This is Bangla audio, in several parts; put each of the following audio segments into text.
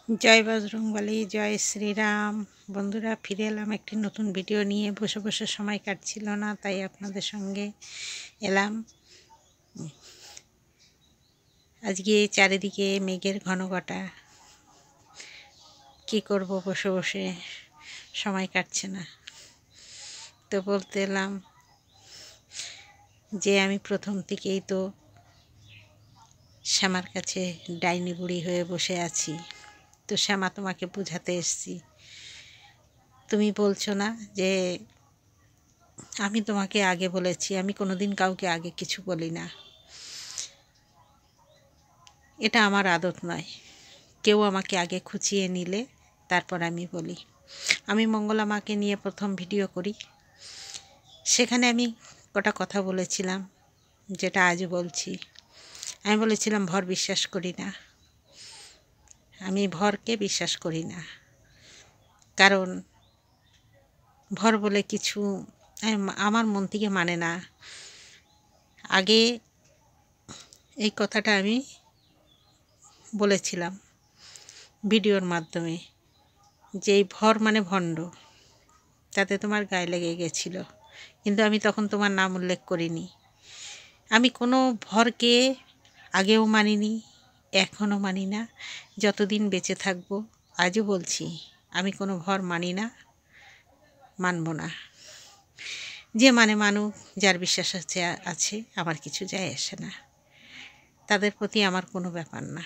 জয় বজরংবলী, জয় শ্রীরাম। বন্ধুরা, ফিরে এলাম একটি নতুন ভিডিও নিয়ে। বসে বসে সময় কাটছিল না, তাই আপনাদের সঙ্গে এলাম। আজকে চারিদিকে মেঘের ঘনঘটা। কি করব, বসে বসে সময় কাটছে না, তো বলতে এলাম যে আমি প্রথম থেকেই তো শ্যামার কাছে ডাইনি বুড়ি হয়ে বসে আছি। তো শ্যামা, তোমাকে বোঝাতে এসছি। তুমি বলছো না যে আমি তোমাকে আগে বলেছি। আমি কোনোদিন কাউকে আগে কিছু বলি না, এটা আমার আদত নয়। কেউ আমাকে আগে খুঁচিয়ে নিলে তারপর আমি বলি। আমি মঙ্গলা মাকে নিয়ে প্রথম ভিডিও করি, সেখানে আমি কটা কথা বলেছিলাম, যেটা আজ বলছি। আমি বলেছিলাম ভর বিশ্বাস করি না, আমি ভরকে বিশ্বাস করি না। কারণ ভর বলে কিছু আমার মন থেকে মানে না। আগে এই কথাটা আমি বলেছিলাম ভিডিওর মাধ্যমে, যে এই ভর মানে ভণ্ড, তাতে তোমার গায়ে লেগে গেছিল। কিন্তু আমি তখন তোমার নাম উল্লেখ করিনি। আমি কোনো ভরকে আগেও মানিনি, এখনও মানি না, যতদিন বেঁচে থাকবো। আজও বলছি, আমি কোনো ভর মানি না, মানব না। যে মানে মানুক, যার বিশ্বাস আছে, আমার কিছু যায় আসে না। তাদের প্রতি আমার কোনো ব্যাপার না।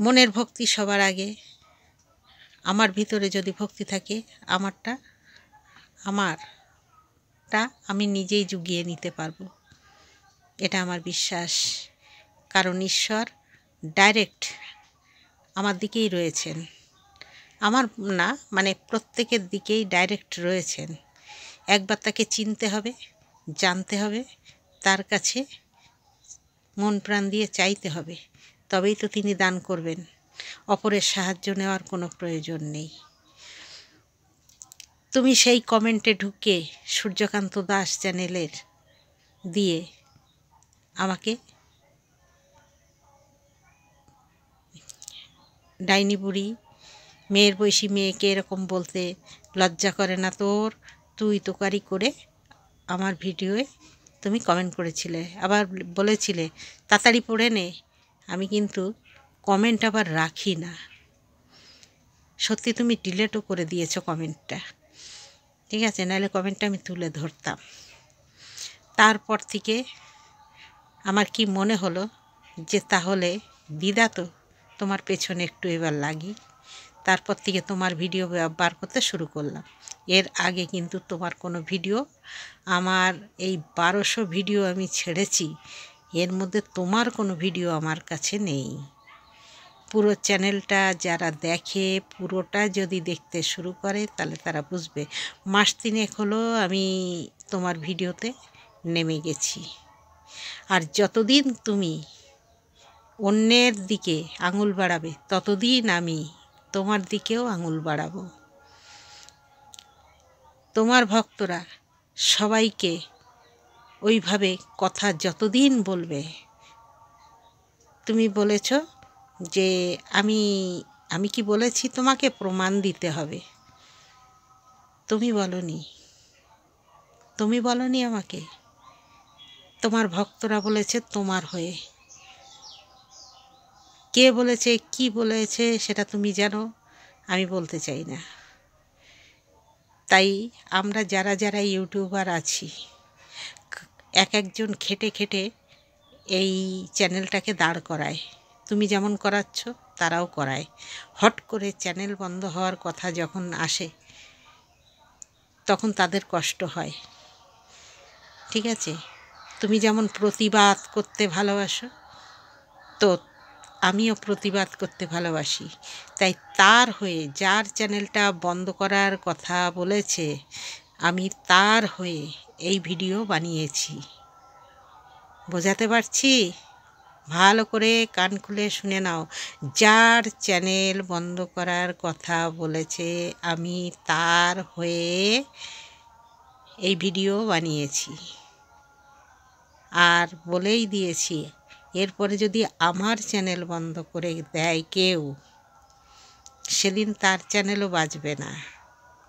মনের ভক্তি সবার আগে। আমার ভিতরে যদি ভক্তি থাকে, আমারটা আমি নিজেই জুগিয়ে নিতে পারবো, এটা আমার বিশ্বাস। কারণ ঈশ্বর ডাইরেক্ট আমার দিকেই রয়েছেন। আমার না, মানে প্রত্যেকের দিকেই ডাইরেক্ট রয়েছেন। একবার তাকে চিনতে হবে, জানতে হবে, তার কাছে মন প্রাণ দিয়ে চাইতে হবে, তবেই তো তিনি দান করবেন। অপরের সাহায্য নেওয়ার কোনো প্রয়োজন নেই। তুমি সেই কমেন্টে ঢুকে সূর্যকান্ত দাস চ্যানেলের দিয়ে আমাকে ডাইনি বুড়ি, মেয়ের বয়সী মেয়েকে এরকম বলতে লজ্জা করে না তোর? তুই তোকারি করে আমার ভিডিওয়ে তুমি কমেন্ট করেছিলে, আবার বলেছিলে তাড়াতাড়ি পড়ে নে। আমি কিন্তু কমেন্ট আবার রাখি না। সত্যি তুমি ডিলেটও করে দিয়েছো কমেন্টটা, ঠিক আছে? নাহলে কমেন্টটা আমি তুলে ধরতাম। তারপর থেকে আমার কি মনে হলো যে তাহলে দিদা, তো তোমার পেছনে একটু এবার লাগি। তারপর থেকে তোমার ভিডিও বার করতে শুরু করলাম। এর আগে কিন্তু তোমার কোনো ভিডিও, আমার এই 1200 ভিডিও আমি ছেড়েছি, এর মধ্যে তোমার কোনো ভিডিও আমার কাছে নেই। পুরো চ্যানেলটা যারা দেখে, পুরোটা যদি দেখতে শুরু করে, তাহলে তারা বুঝবে। মাস 3 হলো আমি তোমার ভিডিওতে নেমে গেছি। আর যতদিন তুমি অন্যের দিকে আঙুল বাড়াবে, ততদিন আমি তোমার দিকেও আঙুল বাড়াবো। তোমার ভক্তরা সবাইকে ওইভাবে কথা যতদিন বলবে। তুমি বলেছ যে আমি কি বলেছি তোমাকে প্রমাণ দিতে হবে? তুমি বলনি আমাকে। তোমার ভক্তরা বলেছে তোমার হয়ে। কে বলেছে, কি বলেছে, সেটা তুমি জানো, আমি বলতে চাই না। তাই আমরা যারা যারা ইউটিউবার আছি, এক একজন খেটে খেটে এই চ্যানেলটাকে দাঁড় করায়। তুমি যেমন করাচ্ছ, তারাও করায়। হট করে চ্যানেল বন্ধ হওয়ার কথা যখন আসে, তখন তাদের কষ্ট হয়, ঠিক আছে? তুমি যেমন প্রতিবাদ করতে ভালোবাসো, তো আমিও প্রতিবাদ করতে ভালোবাসি। তাই তার হয়ে, যার চ্যানেলটা বন্ধ করার কথা বলেছে, আমি তার হয়ে এই ভিডিও বানিয়েছি। বোঝাতে পারছি? ভালো করে কান খুলে শুনে নাও। যার চ্যানেল বন্ধ করার কথা বলেছে, আমি তার হয়ে এই ভিডিও বানিয়েছি। আর বলেই দিয়েছি, এরপরে যদি আমার চ্যানেল বন্ধ করে দেয় কেউ, সেদিন তার চ্যানেলও বাজবে না,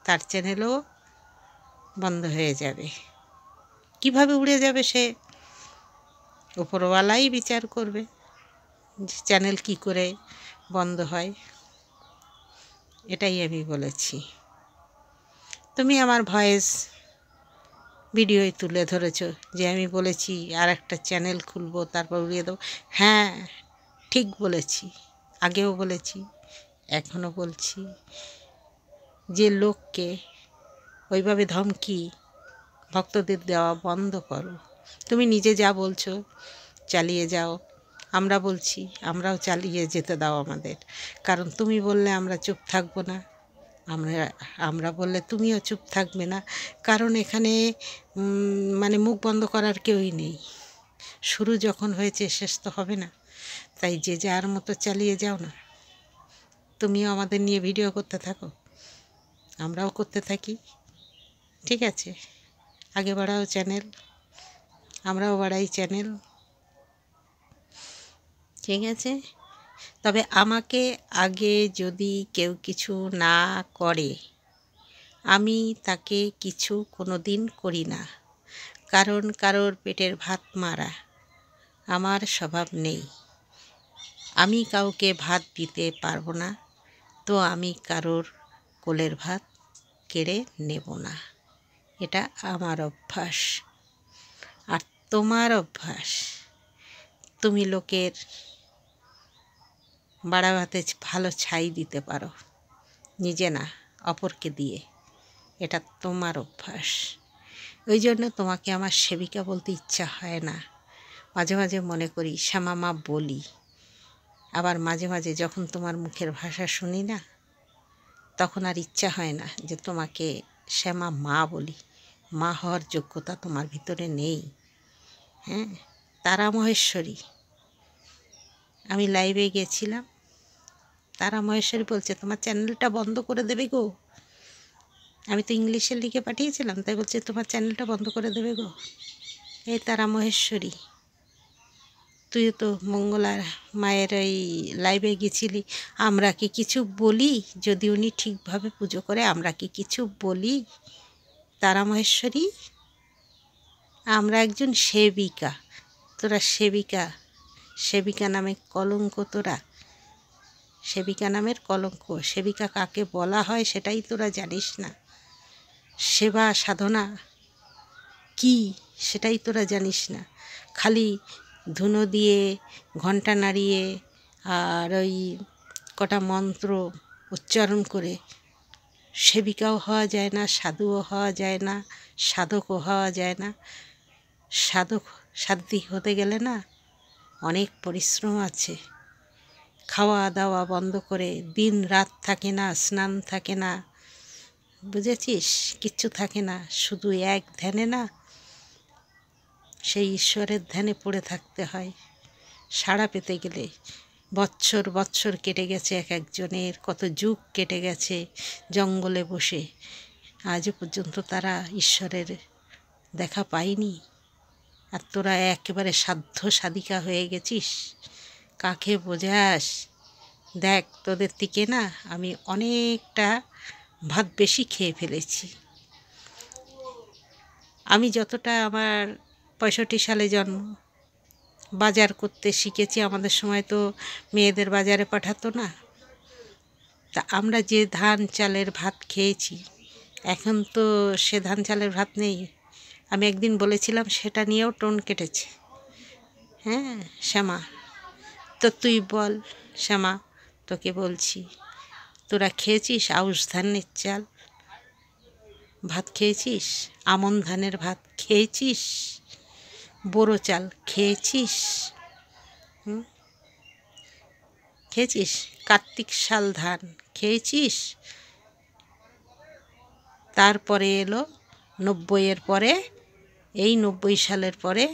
তার চ্যানেলও বন্ধ হয়ে যাবে। কিভাবে উড়ে যাবে সে উপরওয়ালাই বিচার করবে, যে চ্যানেল কি করে বন্ধ হয়। এটাই আমি বলেছি। তুমি আমার ভয়েস ভিডিওয় তুলে ধরেছো যে আমি বলেছি আর একটা চ্যানেল খুলবো তারপর উড়িয়ে দেবো। হ্যাঁ, ঠিক বলেছি, আগেও বলেছি, এখনও বলছি, যে লোককে ওইভাবে ধমকি ভক্তদের দেওয়া বন্ধ করো। তুমি নিজে যা বলছো চালিয়ে যাও, আমরা বলছি আমরাও চালিয়ে যেতে দাও আমাদের। কারণ তুমি বললে আমরা চুপ থাকবো না, আমরা বললে তুমিও চুপ থাকবে না। কারণ এখানে মানে মুখ বন্ধ করার কেউই নেই। শুরু যখন হয়েছে শেষ তো হবে না, তাই যে যার মতো চালিয়ে যাও না। তুমিও আমাদের নিয়ে ভিডিও করতে থাকো, আমরাও করতে থাকি, ঠিক আছে? আগে বাড়াও চ্যানেল, আমরাও বাড়াই চ্যানেল, ঠিক আছে? তবে আমাকে আগে যদি কেউ কিছু না করে, আমি তাকে কিছু কোনো দিন করি না। কারণ কারোর পেটের ভাত মারা আমার স্বভাব নেই। আমি কাউকে ভাত দিতে পারবো না, তো আমি কারোর কোলের ভাত কেড়ে নেব না। এটা আমার অভ্যাস। আর তোমার অভ্যাস, তুমি লোকের বাড়া ভাতে ভালো ছাই দিতে পারো, নিজে না অপরকে দিয়ে। এটা তোমার অভ্যাস। ওই জন্য তোমাকে আমার সেবিকা বলতে ইচ্ছা হয় না। মাঝে মাঝে মনে করি শ্যামা মা বলি, আবার মাঝে মাঝে যখন তোমার মুখের ভাষা শুনি না, তখন আর ইচ্ছা হয় না যে তোমাকে শ্যামা মা বলি। মা হওয়ার যোগ্যতা তোমার ভিতরে নেই। হ্যাঁ, তারা মহেশ্বরী, আমি লাইভে গেছিলাম, তারা মহেশ্বরী বলছে তোমার চ্যানেলটা বন্ধ করে দেবে গো। আমি তো ইংলিশে লিখে পাঠিয়েছিলাম, তাই বলছে তোমার চ্যানেলটা বন্ধ করে দেবে গো। এই তারা মহেশ্বরী, তুই তো মঙ্গলার মায়ের এই লাইভে গেছিলি, আমরা কি কিছু বলি? যদি উনি ঠিকভাবে পুজো করে আমরা কি কিছু বলি? তারা মহেশ্বরী, আমরা একজন সেবিকা, তোরা সেবিকা, সেবিকা নামে কলঙ্ক, তোরা সেবিকা নামের কলঙ্ক। সেবিকা কাকে বলা হয় সেটাই তোরা জানিস না। সেবা সাধনা কি সেটাই তোরা জানিস না। খালি ধুনো দিয়ে ঘণ্টা নাড়িয়ে আর ওই কটা মন্ত্র উচ্চারণ করে সেবিকাও হওয়া যায় না, সাধুও হওয়া যায় না, সাধকও হওয়া যায় না। সাধ্যি হতে গেলে না অনেক পরিশ্রম আছে। খাওয়া দাওয়া বন্ধ করে দিন রাত থাকে না, স্নান থাকে না, বুঝেছিস? কিচ্ছু থাকে না, শুধু এক ধ্যানে না, সেই ঈশ্বরের ধ্যানে পড়ে থাকতে হয় সাড়া পেতে গেলে। বৎসর বৎসর কেটে গেছে এক একজনের, কত যুগ কেটে গেছে জঙ্গলে বসে, আজও পর্যন্ত তারা ঈশ্বরের দেখা পায়নি। আর তোরা একেবারে সাধ্য সাধিকা হয়ে গেছিস, কাকে বোঝাস? দেখ, তোদের থেকে না আমি অনেকটা ভাত বেশি খেয়ে ফেলেছি। আমি যতটা আমার 65 সালে জন্ম, বাজার করতে শিখেছি। আমাদের সময় তো মেয়েদের বাজারে পাঠাতো না, তা আমরা যে ধান চালের ভাত খেয়েছি, এখন তো সে ধান চালের ভাত নেই। আমি একদিন বলেছিলাম, সেটা নিয়েও টোন কেটেছে। হ্যাঁ শ্যামা, তো তুই বল শ্যামা, তোকে বলছি, তোরা খেয়েছিস আউশ ধানের চাল ভাত খেয়েছিস? আমন ধানের ভাত খেয়েছিস? বোরো চাল খেয়েছিস? খেয়েছিস? কার্তিক শাল ধান খেয়েছিস? তারপরে এলো 90-এর পরে, এই 90 সালের পরে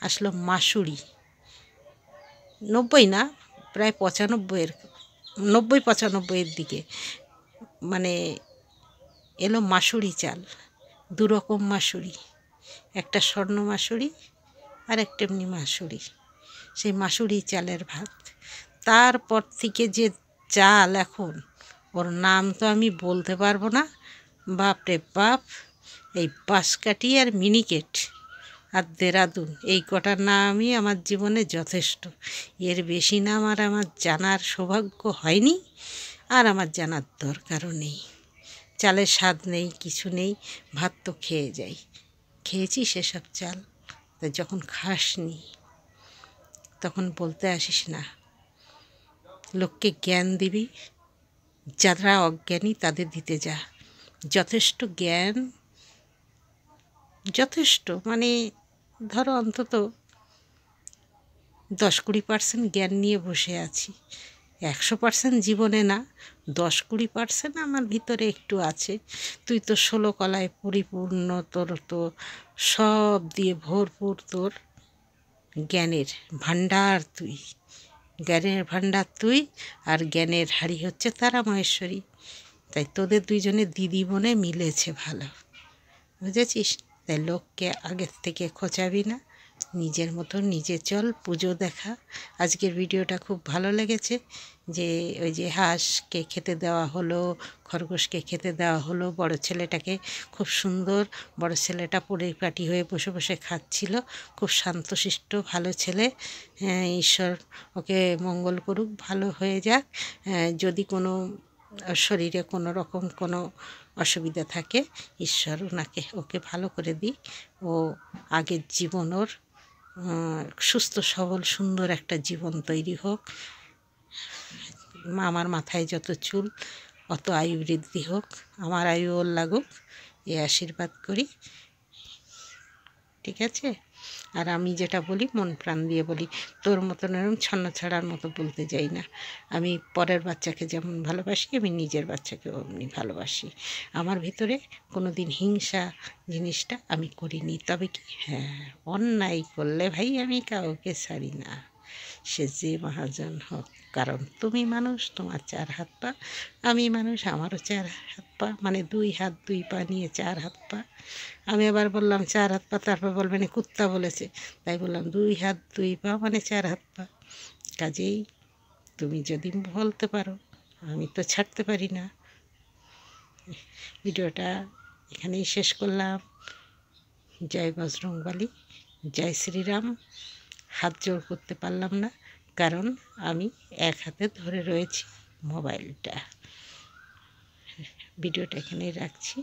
আসলো মাসুরি। 90 না, প্রায় 95-এর, 90-95-এর দিকে মানে এলো মাসুরি চাল। দুরকম মাসুরি, একটা স্বর্ণ মাসুরি আর একটা এমনি মাসুরি। সেই মাসুরি চালের ভাত। তারপর থেকে যে চাল এখন, ওর নাম তো আমি বলতে পারবো না। বাপরে বাপ, এই বাঁশকাঠি আর মিনিকেট আর দেরাদুন, এই কটার নামই আমার জীবনে যথেষ্ট। এর বেশি নাম আর আমার জানার সৌভাগ্য হয়নি, আর আমার জানার দরকারও নেই। চালের স্বাদ নেই, কিছু নেই, ভাত তো খেয়ে যাই। খেয়েছি সেসব চাল, তা যখন খাসনি তখন বলতে আসিস না। লোককে জ্ঞান দিবি, যারা অজ্ঞানী তাদের দিতে যা। যথেষ্ট জ্ঞান, যথেষ্ট মানে ধরো অন্তত 10-20% জ্ঞান নিয়ে বসে আছি। 100% জীবনে না, 10-20% আমার ভিতরে একটু আছে। তুই তো 16 কলায় পরিপূর্ণ, তোর তো সব দিয়ে ভরপুর, তোর জ্ঞানের ভাণ্ডার তুই, জ্ঞানের ভাণ্ডার তুই, আর জ্ঞানের হাড়ি হচ্ছে তারা মহেশ্বরী। তাই তোদের দুইজনে দিদি বোনে মিলেছে ভালো, বুঝেছিস? তাই লোককে আগের থেকে খোঁচাবি না, নিজের মতো নিজে চল, পুজো দেখা। আজকের ভিডিওটা খুব ভালো লেগেছে, যে ওই যে হাঁসকে খেতে দেওয়া হলো, খরগোশকে খেতে দেওয়া হলো, বড় ছেলেটাকে খুব সুন্দর, বড় ছেলেটা পরিপাটি হয়ে বসে বসে খাচ্ছিল, খুব শান্তশিষ্ট ভালো ছেলে। ঈশ্বর ওকে মঙ্গল করুক, ভালো হয়ে যাক। যদি কোনো শরীরে কোনো রকম কোনো অসুবিধা থাকে, ঈশ্বর ওকে ভালো করে দিক। ও আগের জীবন ওর সুস্থ সবল সুন্দর একটা জীবন তৈরি হোক। আমার মাথায় যত চুল, অত আয়ু বৃদ্ধি হোক, আমার আয়ু ওর লাগুক, এই আশীর্বাদ করি। ঠিক আছে? আর আমি যেটা বলি মন প্রাণ দিয়ে বলি, তোর মতন এরকম ছন্ন ছাড়ার মতো বলতে যাই না। আমি পরের বাচ্চাকে যেমন ভালোবাসি, আমি নিজের বাচ্চাকেও এমনি ভালোবাসি। আমার ভিতরে কোনো দিন হিংসা জিনিসটা আমি করিনি। তবে কি, হ্যাঁ, অন্যায় করলে ভাই আমি কাউকে ছাড়ি না, সে যে মহাজন হোক। কারণ তুমি মানুষ, তোমার 4 হাত পা, আমি মানুষ, আমারও 4 হাত পা, মানে 2 হাত 2 পা নিয়ে 4 হাত পা। আমি আবার বললাম 4 হাত পা, তারপর বলবেন কুত্তা বলেছে, তাই বললাম 2 হাত 2 পা মানে 4 হাত পা। কাজেই তুমি যদি বলতে পারো, আমি তো ছাড়তে পারি না। ভিডিওটা এখানেই শেষ করলাম। জয় বজরংবলী, জয় শ্রীরাম। হাত জোড় করতে পারলাম না, কারণ আমি এক হাতে ধরে রয়েছি মোবাইলটা। ভিডিওটা এখানেই রাখছি।